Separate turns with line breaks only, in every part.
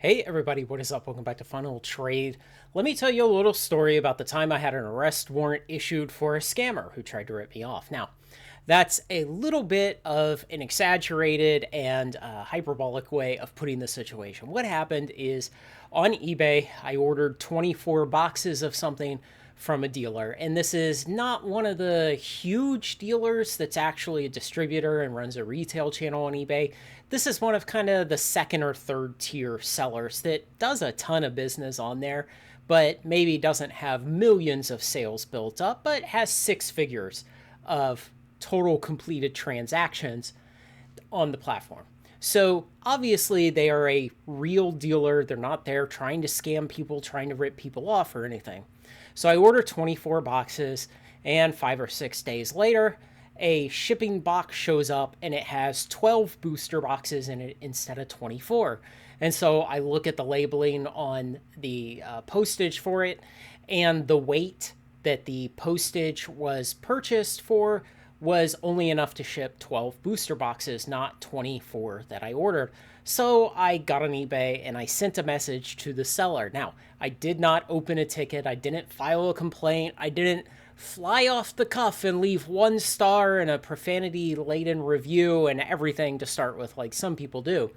Hey everybody, what is up? Welcome back to Final Trade. Let me tell you a little story about the time I had an arrest warrant issued for a scammer who tried to rip me off. Now, that's a little bit of an exaggerated and hyperbolic way of putting the situation. What happened is on eBay, I ordered 24 boxes of something from a dealer, and this is not one of the huge dealers that's actually a distributor and runs a retail channel on eBay. This is one of kind of the second or third tier sellers that does a ton of business on there, but maybe doesn't have millions of sales built up, but has six figures of total completed transactions on the platform. So obviously they are a real dealer. They're not there trying to scam people, trying to rip people off or anything. So I ordered 24 boxes, and 5 or 6 days later, a shipping box shows up and it has 12 booster boxes in it instead of 24. And so I look at the labeling on the postage for it, and the weight that the postage was purchased for was only enough to ship 12 booster boxes, not 24 that I ordered. So I got on eBay and I sent a message to the seller. Now, I did not open a ticket. I didn't file a complaint. I didn't fly off the cuff and leave 1 star and a profanity laden review and everything to start with, like some people do.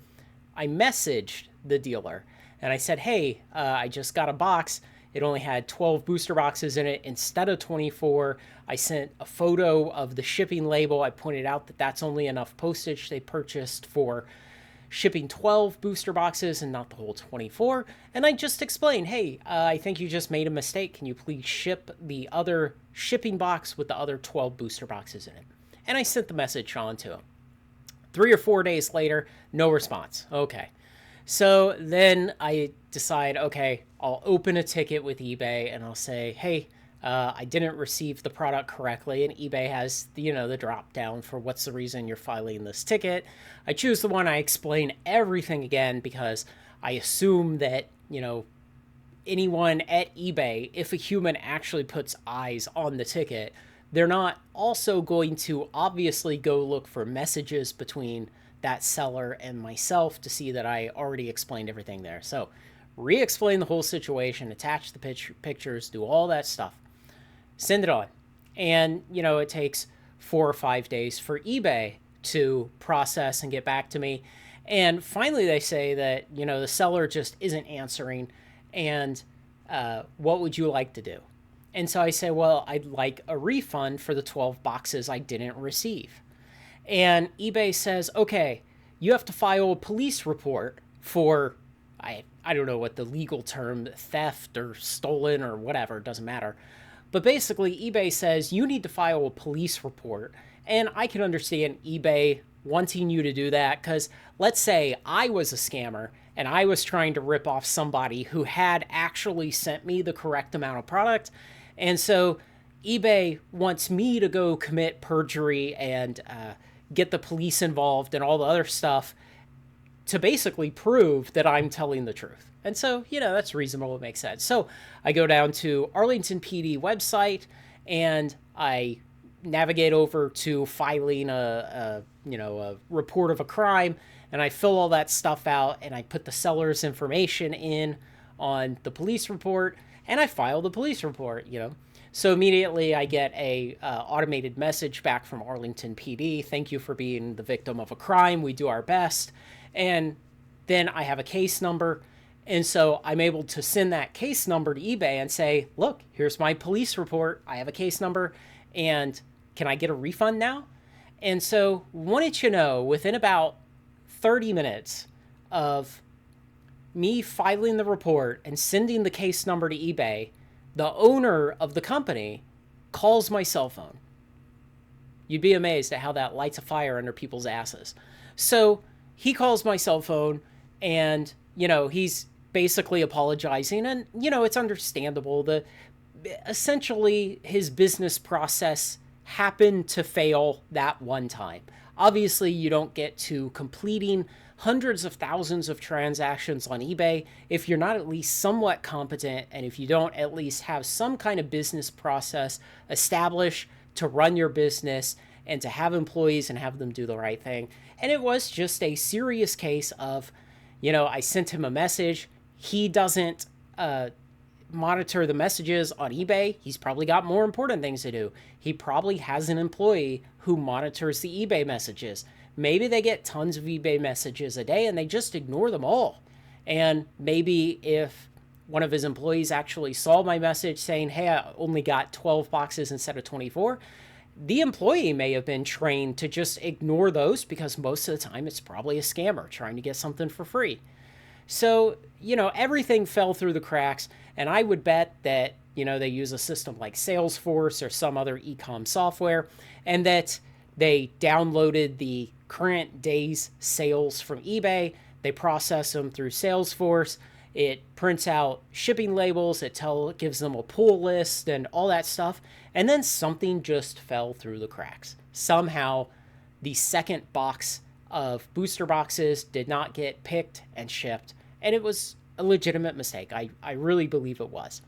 I messaged the dealer and I said, hey, I just got a box. It only had 12 booster boxes in it instead of 24. I sent a photo of the shipping label. I pointed out that that's only enough postage they purchased for shipping 12 booster boxes and not the whole 24. And I just explained, hey, I think you just made a mistake. Can you please ship the other shipping box with the other 12 booster boxes in it? And I sent the message on to him. 3 or 4 days later, no response. Okay. So then I decide, okay, I'll open a ticket with eBay and I'll say, hey, I didn't receive the product correctly. And eBay has, the drop down for what's the reason you're filing this ticket. I choose the one. I explain everything again because I assume that, anyone at eBay, if a human actually puts eyes on the ticket, they're not also going to obviously go look for messages between that seller and myself to see that I already explained everything there. So re-explain the whole situation, attach the pictures, do all that stuff, send it on. And, it takes 4 or 5 days for eBay to process and get back to me. And finally they say that, the seller just isn't answering, and what would you like to do? And so I say, well, I'd like a refund for the 12 boxes I didn't receive. And eBay says, okay, you have to file a police report for, I don't know what the legal term, theft or stolen or whatever, it doesn't matter. But basically, eBay says you need to file a police report. And I can understand eBay wanting you to do that because let's say I was a scammer and I was trying to rip off somebody who had actually sent me the correct amount of product. And so eBay wants me to go commit perjury and get the police involved and all the other stuff to basically prove that I'm telling the truth. And so, that's reasonable. It makes sense. So I go down to Arlington PD website and I navigate over to filing a report of a crime, and I fill all that stuff out and I put the seller's information in on the police report and I file the police report, So immediately I get a automated message back from Arlington PD. Thank you for being the victim of a crime. We do our best. And then I have a case number. And so I'm able to send that case number to eBay and say, look, here's my police report. I have a case number. And can I get a refund now? And so wouldn't you know, within about 30 minutes of me filing the report and sending the case number to eBay, the owner of the company calls my cell phone. You'd be amazed at how that lights a fire under people's asses. So he calls my cell phone and, he's basically apologizing, and, it's understandable. Essentially his business process happened to fail that one time. Obviously, you don't get to completing hundreds of thousands of transactions on eBay if you're not at least somewhat competent, and if you don't at least have some kind of business process established to run your business and to have employees and have them do the right thing. And it was just a serious case of, I sent him a message. He doesn't monitor the messages on eBay. He's probably got more important things to do. He probably has an employee who monitors the eBay messages. Maybe they get tons of eBay messages a day and they just ignore them all. And maybe if one of his employees actually saw my message saying, hey, I only got 12 boxes instead of 24, the employee may have been trained to just ignore those because most of the time it's probably a scammer trying to get something for free. So, everything fell through the cracks, and I would bet that, they use a system like Salesforce or some other e-com software, and that they downloaded the current day's sales from eBay, they process them through Salesforce, it prints out shipping labels, it gives them a pull list and all that stuff, and then something just fell through the cracks. Somehow, the second box of booster boxes did not get picked and shipped, and it was a legitimate mistake. I really believe it was.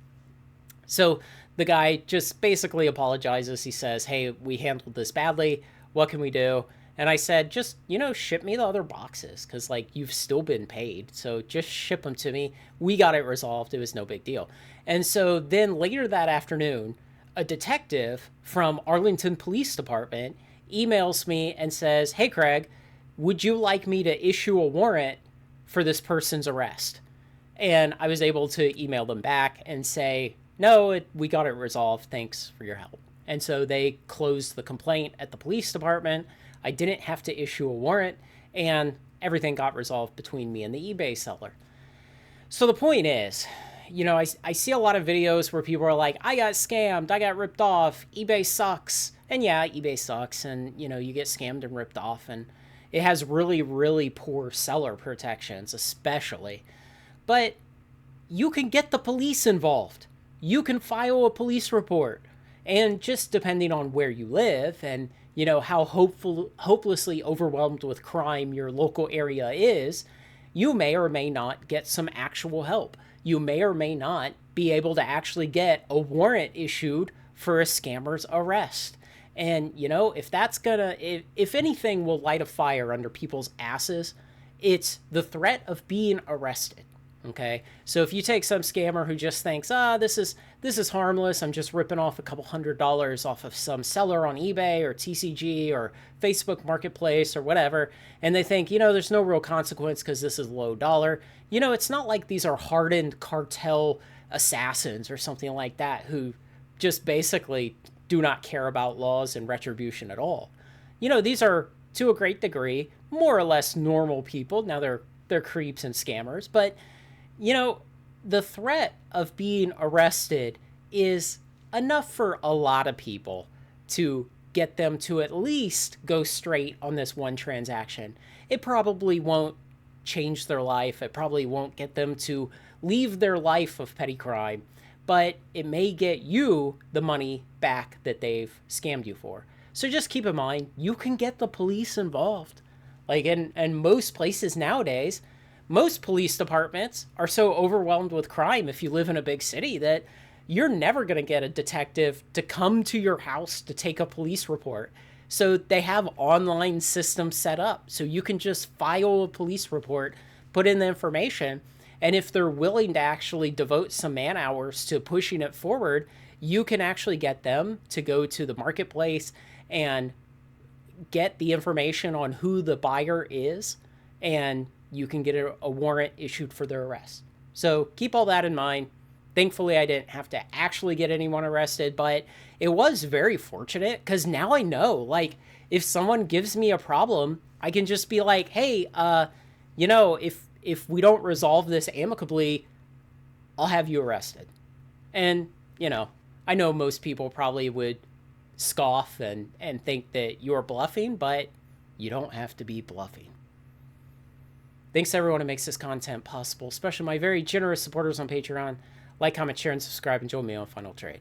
So the guy just basically apologizes. He says, hey, we handled this badly. What can we do? And I said, just, ship me the other boxes because, you've still been paid. So just ship them to me. We got it resolved. It was no big deal. And so then later that afternoon, a detective from Arlington Police Department emails me and says, hey, Craig, would you like me to issue a warrant for this person's arrest? And I was able to email them back and say, no, we got it resolved. Thanks for your help. And so they closed the complaint at the police department. I didn't have to issue a warrant, and everything got resolved between me and the eBay seller. So the point is, I see a lot of videos where people are like, I got scammed, I got ripped off, eBay sucks. And yeah, eBay sucks, and, you get scammed and ripped off, and it has really, really poor seller protections, especially. But you can get the police involved. You can file a police report. And just depending on where you live and, how hopelessly overwhelmed with crime your local area is, you may or may not get some actual help. You may or may not be able to actually get a warrant issued for a scammer's arrest. And, if that's if anything will light a fire under people's asses, it's the threat of being arrested. Okay. So if you take some scammer who just thinks, this is harmless, I'm just ripping off a couple $100 off of some seller on eBay or TCG or Facebook Marketplace or whatever, and they think, there's no real consequence because this is low dollar. It's not like these are hardened cartel assassins or something like that who just basically do not care about laws and retribution at all. These are, to a great degree, more or less normal people. Now they're creeps and scammers, but the threat of being arrested is enough for a lot of people to get them to at least go straight on this one transaction. It probably won't change their life. It probably won't get them to leave their life of petty crime, but it may get you the money back that they've scammed you for. So just keep in mind, you can get the police involved. In most places nowadays, most police departments are so overwhelmed with crime if you live in a big city that you're never going to get a detective to come to your house to take a police report. So they have online systems set up so you can just file a police report, put in the information, and if they're willing to actually devote some man hours to pushing it forward, you can actually get them to go to the marketplace and get the information on who the buyer is, and you can get a warrant issued for their arrest. So keep all that in mind. Thankfully, I didn't have to actually get anyone arrested, but it was very fortunate because now I know, if someone gives me a problem, I can just be like, hey, if we don't resolve this amicably, I'll have you arrested. And, I know most people probably would scoff and think that you're bluffing, but you don't have to be bluffing. Thanks to everyone who makes this content possible, especially my very generous supporters on Patreon. Like, comment, share, and subscribe, and join me on Final Trade.